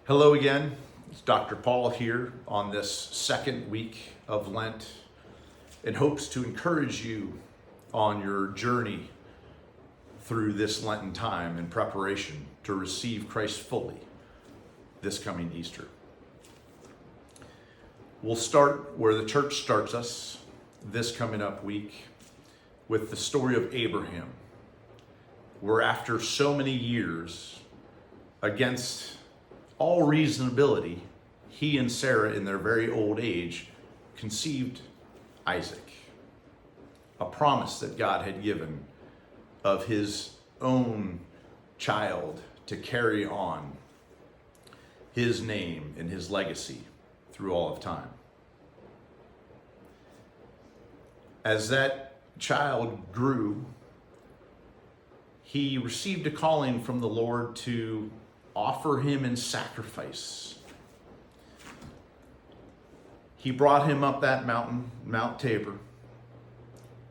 Hello again, it's Dr. Paul here on this second week of Lent in hopes to encourage you on your journey through this Lenten time in preparation to receive Christ fully this coming Easter. We'll start where the church starts us this coming up week with the story of Abraham, where after so many years, against all reasonability, he and Sarah in their very old age conceived Isaac, a promise that God had given of his own child to carry on his name and his legacy through all of time. As that child grew, he received a calling from the Lord to offer him in sacrifice. He brought him up that mountain, Mount Tabor,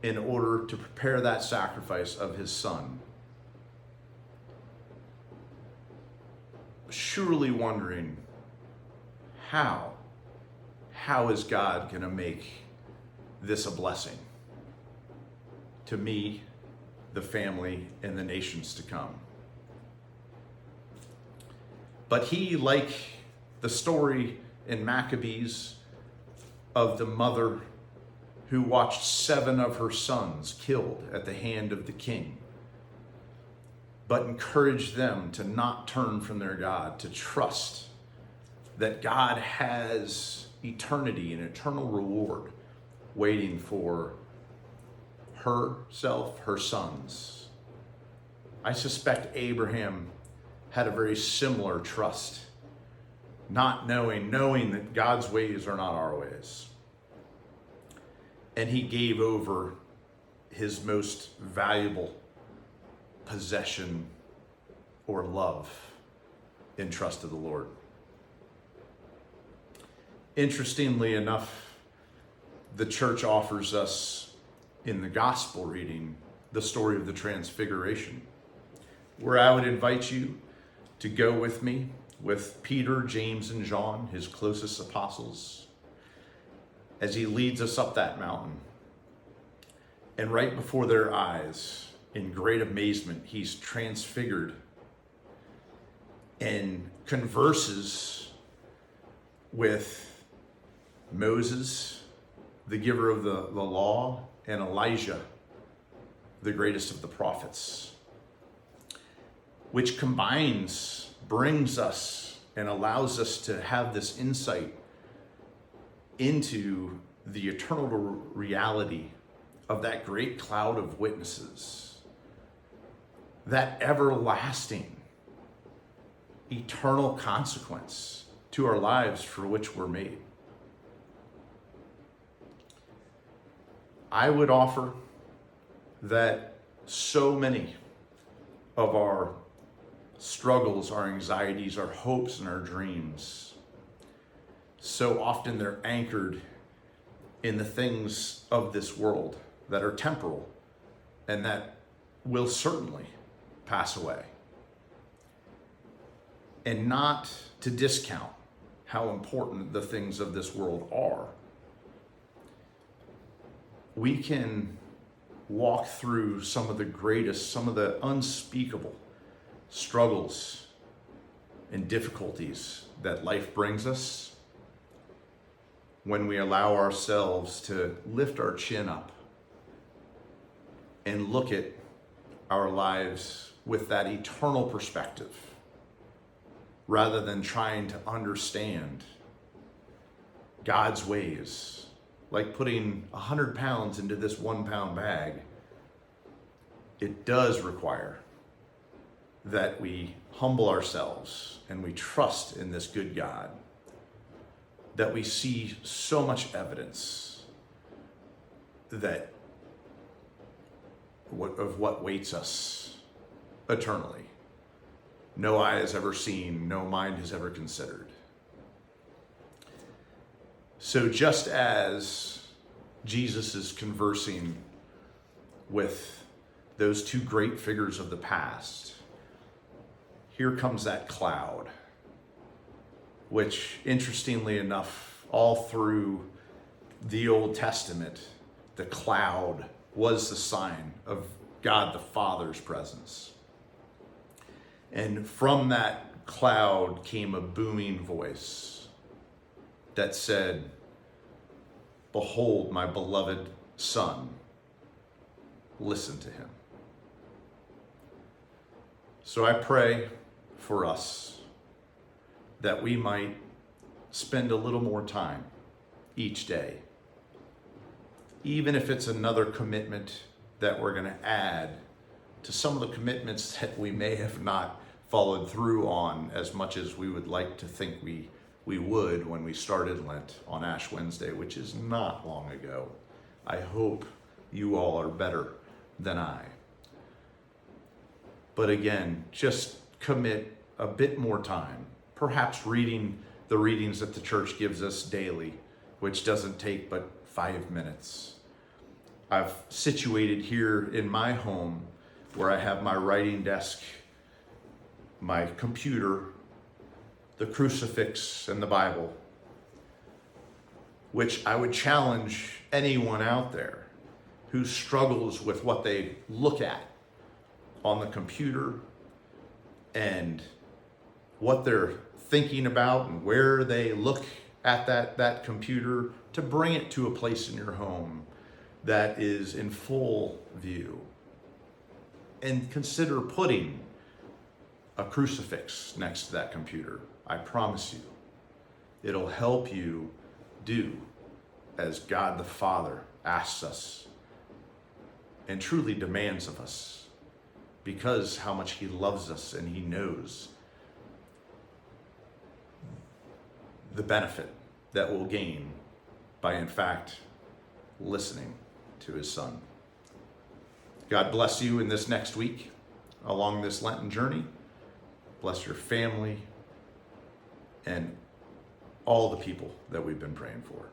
in order to prepare that sacrifice of his son. Surely wondering, how is God going to make this a blessing to me, the family, and the nations to come? But he, like the story in Maccabees of the mother who watched 7 of her sons killed at the hand of the king, but encouraged them to not turn from their God, to trust that God has eternity and eternal reward waiting for herself, her sons. I suspect Abraham had a very similar trust, not knowing that God's ways are not our ways. And he gave over his most valuable possession or love in trust to the Lord. Interestingly enough, the church offers us in the gospel reading the story of the Transfiguration, where I would invite you to go with me with Peter, James, and John, his closest apostles, as he leads us up that mountain. And right before their eyes, in great amazement, he's transfigured and converses with Moses, the giver of the law, and Elijah, the greatest of the prophets, which brings us and allows us to have this insight into the eternal reality of that great cloud of witnesses, that everlasting, eternal consequence to our lives for which we're made. I would offer that so many of our struggles, our anxieties, our hopes, and our dreams, so often they're anchored in the things of this world that are temporal and that will certainly pass away. And not to discount how important the things of this world are. We can walk through some of the unspeakable struggles and difficulties that life brings us when we allow ourselves to lift our chin up and look at our lives with that eternal perspective, rather than trying to understand God's ways, like putting 100 pounds into this 1 pound bag. It does require that we humble ourselves and we trust in this good God, that we see so much evidence that of what waits us eternally. No eye has ever seen, no mind has ever considered. So just as Jesus is conversing with those 2 great figures of the past, here comes that cloud which, interestingly enough, all through the Old Testament, the cloud was the sign of God the Father's presence. And from that cloud came a booming voice that said, "Behold, my beloved Son, listen to him." So I pray for us that we might spend a little more time each day, even if it's another commitment that we're going to add to some of the commitments that we may have not followed through on as much as we would like to think we would when we started Lent on Ash Wednesday, which is not long ago. I hope you all are better than I. But again, just commit a bit more time, perhaps reading the readings that the church gives us daily, which doesn't take but 5 minutes. I've situated here in my home where I have my writing desk, my computer, the crucifix, and the Bible, which I would challenge anyone out there who struggles with what they look at on the computer and what they're thinking about and where they look at that computer, to bring it to a place in your home that is in full view. And consider putting a crucifix next to that computer. I promise you, it'll help you do as God the Father asks us and truly demands of us, because how much he loves us and he knows the benefit that we'll gain by, in fact, listening to his Son. God bless you in this next week along this Lenten journey. Bless your family and all the people that we've been praying for.